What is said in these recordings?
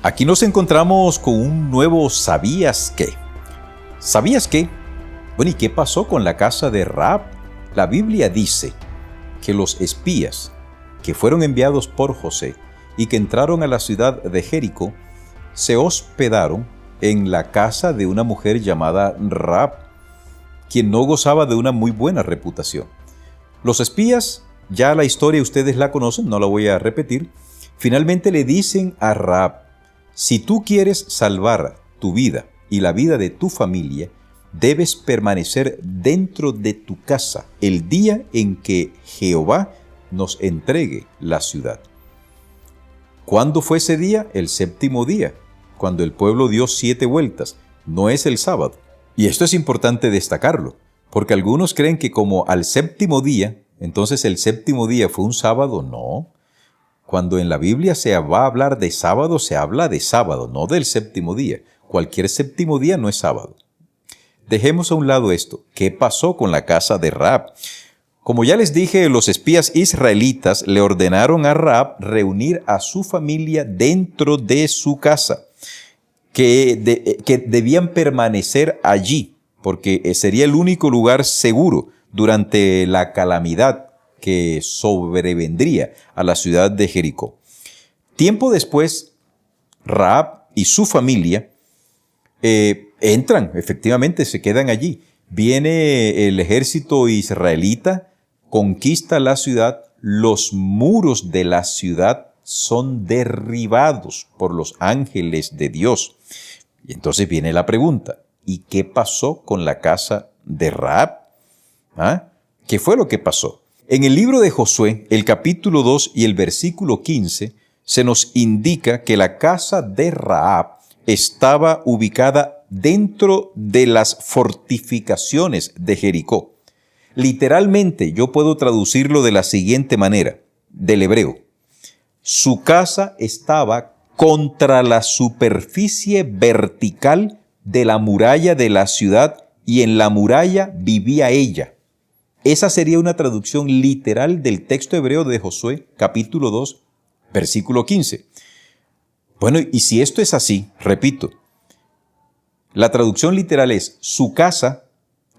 Aquí nos encontramos con un nuevo ¿sabías qué? ¿Sabías qué? Bueno, ¿y qué pasó con la casa de Rahab? La Biblia dice que los espías que fueron enviados por José y que entraron a la ciudad de Jericó se hospedaron en la casa de una mujer llamada Rahab, quien no gozaba de una muy buena reputación. Los espías, ya la historia ustedes la conocen, no la voy a repetir, finalmente le dicen a Rahab: si tú quieres salvar tu vida y la vida de tu familia, debes permanecer dentro de tu casa el día en que Jehová nos entregue la ciudad. ¿Cuándo fue ese día? El séptimo día, cuando el pueblo dio 7 vueltas. No es el sábado. Y esto es importante destacarlo, porque algunos creen que como al séptimo día, entonces el séptimo día fue un sábado. No. Cuando en la Biblia se va a hablar de sábado, se habla de sábado, no del séptimo día. Cualquier séptimo día no es sábado. Dejemos a un lado esto. ¿Qué pasó con la casa de Rahab? Como ya les dije, los espías israelitas le ordenaron a Rahab reunir a su familia dentro de su casa, que debían permanecer allí, porque sería el único lugar seguro durante la calamidad que sobrevendría a la ciudad de Jericó. Tiempo después, Rahab y su familia entran, efectivamente, se quedan allí. Viene el ejército israelita, conquista la ciudad, los muros de la ciudad son derribados por los ángeles de Dios. Y entonces viene la pregunta: ¿y qué pasó con la casa de Rahab? ¿Qué fue lo que pasó? En el libro de Josué, el capítulo 2 y el versículo 15, se nos indica que la casa de Rahab estaba ubicada dentro de las fortificaciones de Jericó. Literalmente, yo puedo traducirlo de la siguiente manera, del hebreo: su casa estaba contra la superficie vertical de la muralla de la ciudad y en la muralla vivía ella. Esa sería una traducción literal del texto hebreo de Josué, capítulo 2, versículo 15. Bueno, y si esto es así, repito, la traducción literal es su casa.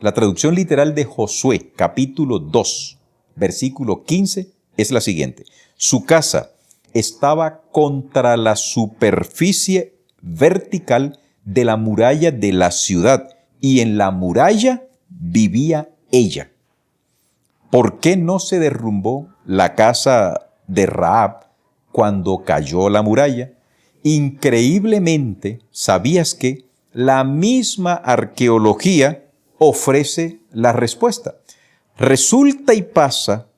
La traducción literal de Josué, capítulo 2, versículo 15, es la siguiente: su casa estaba contra la superficie vertical de la muralla de la ciudad y en la muralla vivía ella. ¿Por qué no se derrumbó la casa de Rahab cuando cayó la muralla? Increíblemente, ¿sabías que la misma arqueología ofrece la respuesta? Resulta y pasa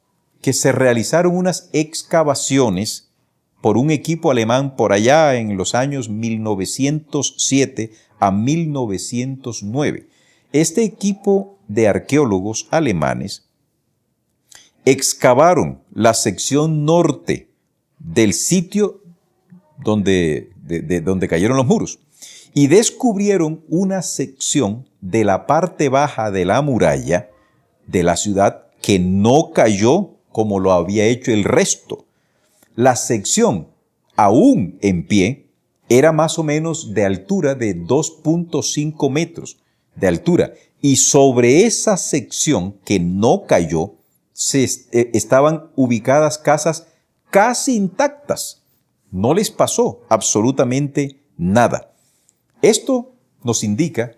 que se realizaron unas excavaciones por un equipo alemán por allá en los años 1907 a 1909. Este equipo de arqueólogos alemanes excavaron la sección norte del sitio donde cayeron los muros y descubrieron una sección de la parte baja de la muralla de la ciudad que no cayó como lo había hecho el resto. La sección, aún en pie, era más o menos de altura de 2.5 metros de altura, y sobre esa sección que no cayó estaban ubicadas casas casi intactas. No les pasó absolutamente nada. Esto nos indica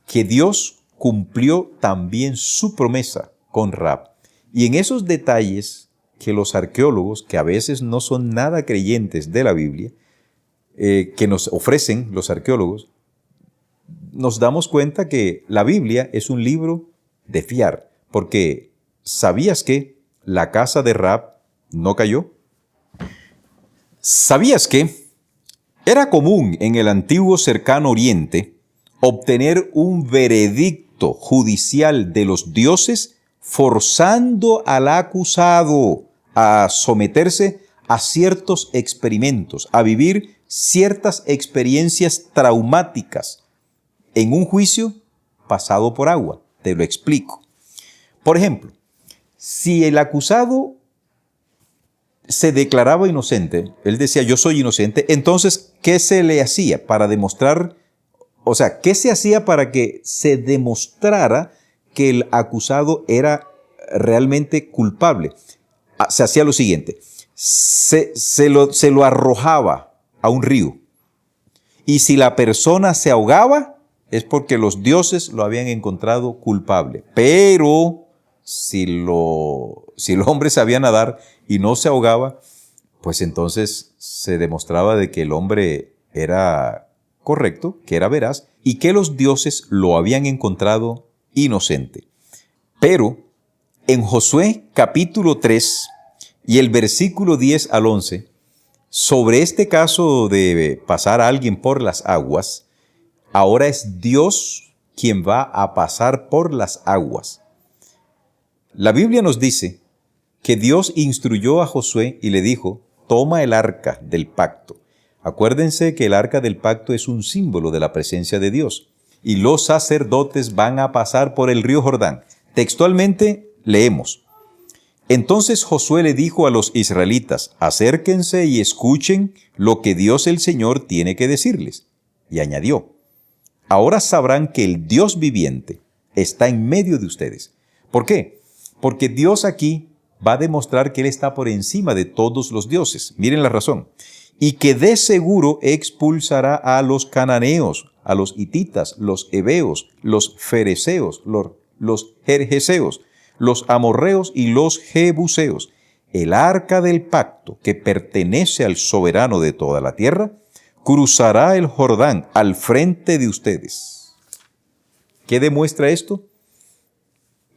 que Dios cumplió también su promesa con Rahab. Y en esos detalles que los arqueólogos, que a veces no son nada creyentes de la Biblia, que nos ofrecen los arqueólogos, nos damos cuenta que la Biblia es un libro de fiar, porque ¿sabías que la casa de Rahab no cayó? ¿Sabías que era común en el antiguo cercano oriente obtener un veredicto judicial de los dioses forzando al acusado a someterse a ciertos experimentos, a vivir ciertas experiencias traumáticas en un juicio pasado por agua? Te lo explico. Por ejemplo, si el acusado se declaraba inocente, él decía yo soy inocente, entonces, ¿qué se le hacía para demostrar, o sea, qué se hacía para que se demostrara que el acusado era realmente culpable? Se hacía lo siguiente, se lo arrojaba a un río, y si la persona se ahogaba, es porque los dioses lo habían encontrado culpable. Pero si el hombre sabía nadar y no se ahogaba, pues entonces se demostraba de que el hombre era correcto, que era veraz, y que los dioses lo habían encontrado inocente. Pero en Josué capítulo 3 y el versículo 10 al 11, sobre este caso de pasar a alguien por las aguas, ahora es Dios quien va a pasar por las aguas. La Biblia nos dice que Dios instruyó a Josué y le dijo, toma el arca del pacto. Acuérdense que el arca del pacto es un símbolo de la presencia de Dios. Y los sacerdotes van a pasar por el río Jordán. Textualmente leemos. Entonces Josué le dijo a los israelitas, acérquense y escuchen lo que Dios el Señor tiene que decirles. Y añadió, ahora sabrán que el Dios viviente está en medio de ustedes. ¿Por qué? Porque Dios aquí va a demostrar que Él está por encima de todos los dioses. Miren la razón. Y que de seguro expulsará a los cananeos, a los hititas, los heveos, los fereceos, los gergeseos, los amorreos y los jebuseos. El arca del pacto, que pertenece al soberano de toda la tierra, cruzará el Jordán al frente de ustedes. ¿Qué demuestra esto?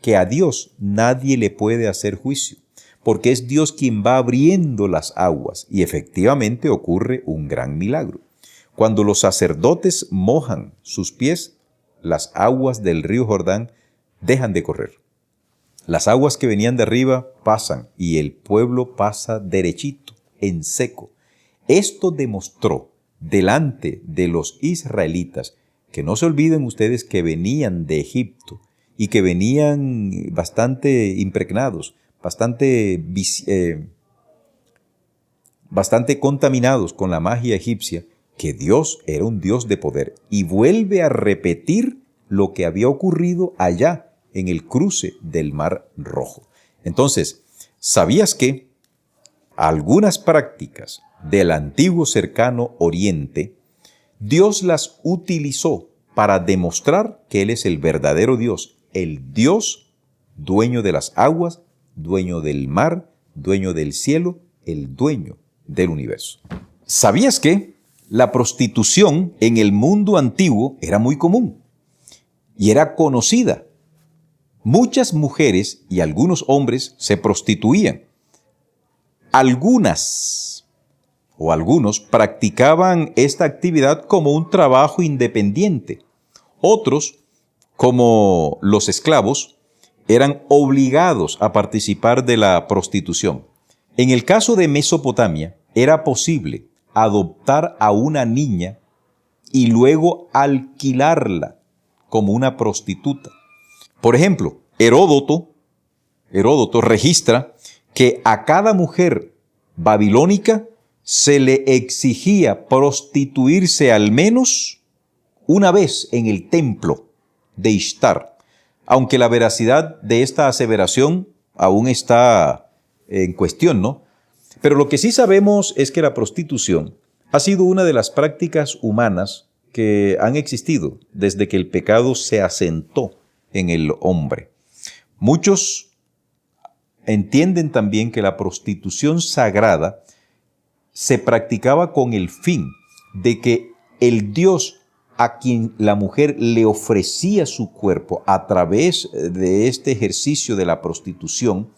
Que a Dios nadie le puede hacer juicio, porque es Dios quien va abriendo las aguas, y efectivamente ocurre un gran milagro. Cuando los sacerdotes mojan sus pies, las aguas del río Jordán dejan de correr. Las aguas que venían de arriba pasan y el pueblo pasa derechito, en seco. Esto demostró delante de los israelitas, que no se olviden ustedes que venían de Egipto y que venían bastante impregnados, bastante contaminados con la magia egipcia, que Dios era un Dios de poder y vuelve a repetir lo que había ocurrido allá en el cruce del Mar Rojo. Entonces, ¿sabías que algunas prácticas del antiguo cercano Oriente, Dios las utilizó para demostrar que Él es el verdadero Dios, el Dios dueño de las aguas, dueño del mar, dueño del cielo, el dueño del universo? ¿Sabías que la prostitución en el mundo antiguo era muy común y era conocida? Muchas mujeres y algunos hombres se prostituían. Algunos practicaban esta actividad como un trabajo independiente. Otros, como los esclavos, eran obligados a participar de la prostitución. En el caso de Mesopotamia, era posible adoptar a una niña y luego alquilarla como una prostituta. Por ejemplo, Heródoto registra que a cada mujer babilónica se le exigía prostituirse al menos una vez en el templo de Ishtar, aunque la veracidad de esta aseveración aún está en cuestión, ¿no? Pero lo que sí sabemos es que la prostitución ha sido una de las prácticas humanas que han existido desde que el pecado se asentó en el hombre. Muchos entienden también que la prostitución sagrada se practicaba con el fin de que el Dios a quien la mujer le ofrecía su cuerpo a través de este ejercicio de la prostitución,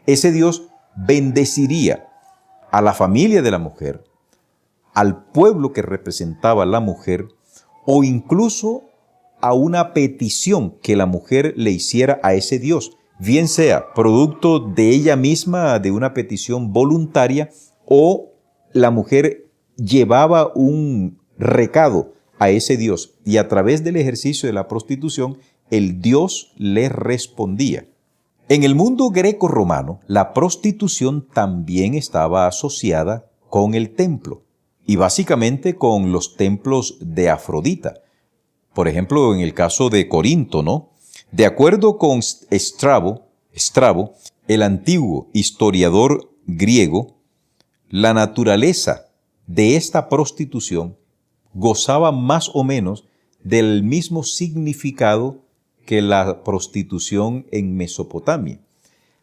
ese Dios bendeciría a la familia de la mujer, al pueblo que representaba la mujer, o incluso a una petición que la mujer le hiciera a ese Dios, bien sea producto de ella misma, de una petición voluntaria, o la mujer llevaba un recado a ese Dios y a través del ejercicio de la prostitución, el Dios le respondía. En el mundo greco-romano, la prostitución también estaba asociada con el templo y básicamente con los templos de Afrodita. Por ejemplo, en el caso de Corinto, ¿no? De acuerdo con Estrabo, el antiguo historiador griego, la naturaleza de esta prostitución gozaba más o menos del mismo significado que la prostitución en Mesopotamia.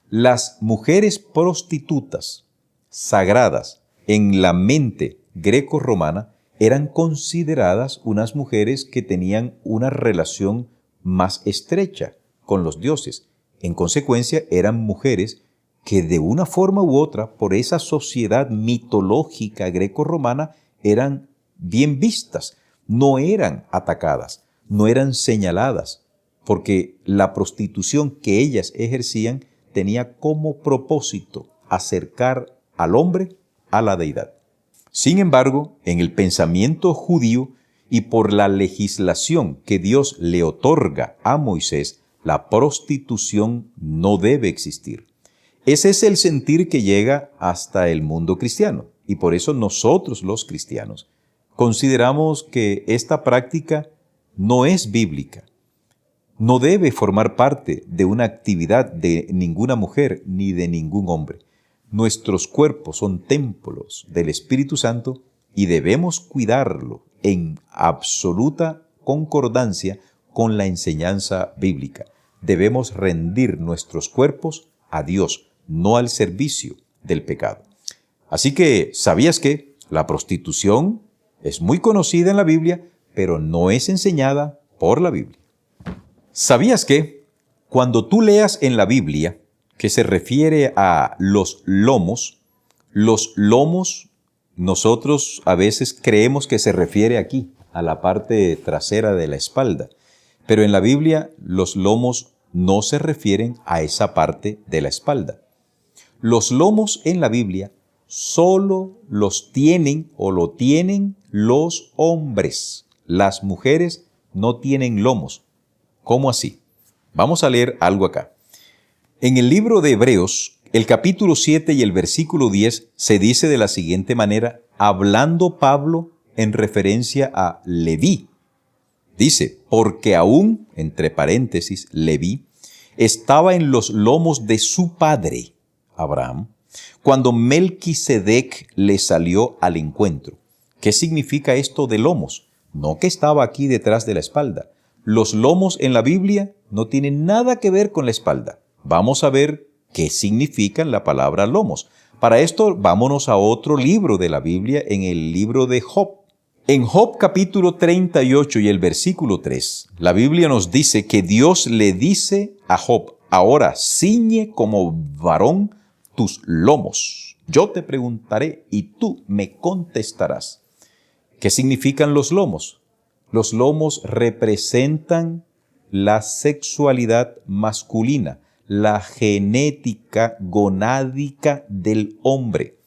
Las mujeres prostitutas sagradas en la mente greco-romana eran consideradas unas mujeres que tenían una relación más estrecha con los dioses. En consecuencia, eran mujeres que de una forma u otra, por esa sociedad mitológica greco-romana, eran bien vistas, no eran atacadas, no eran señaladas, porque la prostitución que ellas ejercían tenía como propósito acercar al hombre a la deidad. Sin embargo, en el pensamiento judío y por la legislación que Dios le otorga a Moisés, la prostitución no debe existir. Ese es el sentir que llega hasta el mundo cristiano, y por eso nosotros los cristianos consideramos que esta práctica no es bíblica. No debe formar parte de una actividad de ninguna mujer ni de ningún hombre. Nuestros cuerpos son templos del Espíritu Santo y debemos cuidarlo en absoluta concordancia con la enseñanza bíblica. Debemos rendir nuestros cuerpos a Dios, no al servicio del pecado. Así que, ¿sabías que la prostitución es muy conocida en la Biblia, pero no es enseñada por la Biblia? ¿Sabías que cuando tú leas en la Biblia que se refiere a los lomos, nosotros a veces creemos que se refiere aquí, a la parte trasera de la espalda, pero en la Biblia los lomos no se refieren a esa parte de la espalda. Los lomos en la Biblia solo los tienen o lo tienen los hombres. Las mujeres no tienen lomos. ¿Cómo así? Vamos a leer algo acá. En el libro de Hebreos, el capítulo 7 y el versículo 10 se dice de la siguiente manera, hablando Pablo en referencia a Leví. Dice, porque aún, entre paréntesis, Leví, estaba en los lomos de su padre, Abraham, cuando Melquisedec le salió al encuentro. ¿Qué significa esto de lomos? No que estaba aquí detrás de la espalda. Los lomos en la Biblia no tienen nada que ver con la espalda. Vamos a ver qué significa la palabra lomos. Para esto, vámonos a otro libro de la Biblia, en el libro de Job. En Job capítulo 38 y el versículo 3, la Biblia nos dice que Dios le dice a Job, ahora ciñe como varón tus lomos. Yo te preguntaré y tú me contestarás. ¿Qué significan los lomos? Los lomos representan la sexualidad masculina, la genética gonádica del hombre.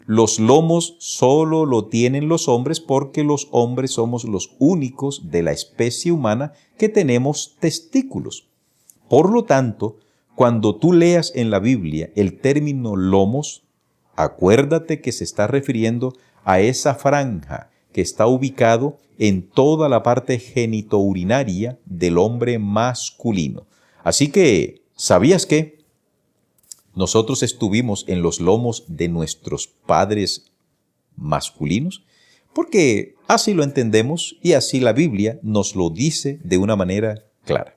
Los lomos solo lo tienen los hombres porque los hombres somos los únicos de la especie humana que tenemos testículos. Por lo tanto, cuando tú leas en la Biblia el término lomos, acuérdate que se está refiriendo a esa franja que está ubicado en toda la parte genitourinaria del hombre masculino. Así que, ¿sabías qué? Nosotros estuvimos en los lomos de nuestros padres masculinos, porque así lo entendemos y así la Biblia nos lo dice de una manera clara.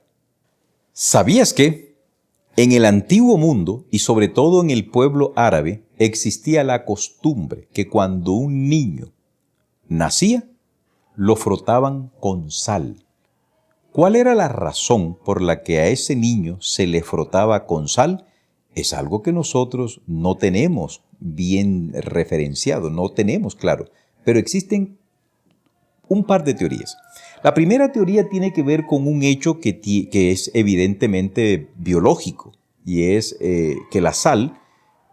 ¿Sabías que en el antiguo mundo y sobre todo en el pueblo árabe existía la costumbre que cuando un niño nacía, lo frotaban con sal? ¿Cuál era la razón por la que a ese niño se le frotaba con sal? Es algo que nosotros no tenemos bien referenciado, no tenemos claro, pero existen un par de teorías. La primera teoría tiene que ver con un hecho que es evidentemente biológico, y es que la sal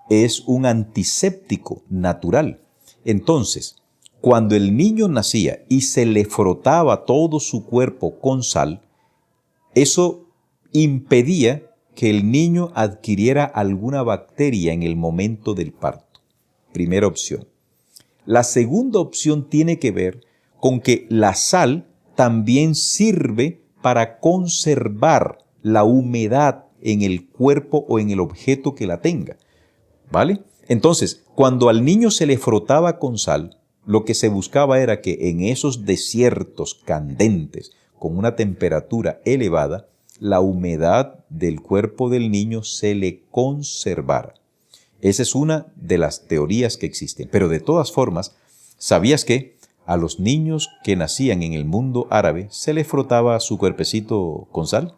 es un antiséptico natural. Entonces, cuando el niño nacía y se le frotaba todo su cuerpo con sal, eso impedía que el niño adquiriera alguna bacteria en el momento del parto. Primera opción. La segunda opción tiene que ver con que la sal también sirve para conservar la humedad en el cuerpo o en el objeto que la tenga, ¿vale? Entonces, cuando al niño se le frotaba con sal, lo que se buscaba era que en esos desiertos candentes, con una temperatura elevada, la humedad del cuerpo del niño se le conservara. Esa es una de las teorías que existen. Pero de todas formas, ¿sabías que a los niños que nacían en el mundo árabe se les frotaba su cuerpecito con sal?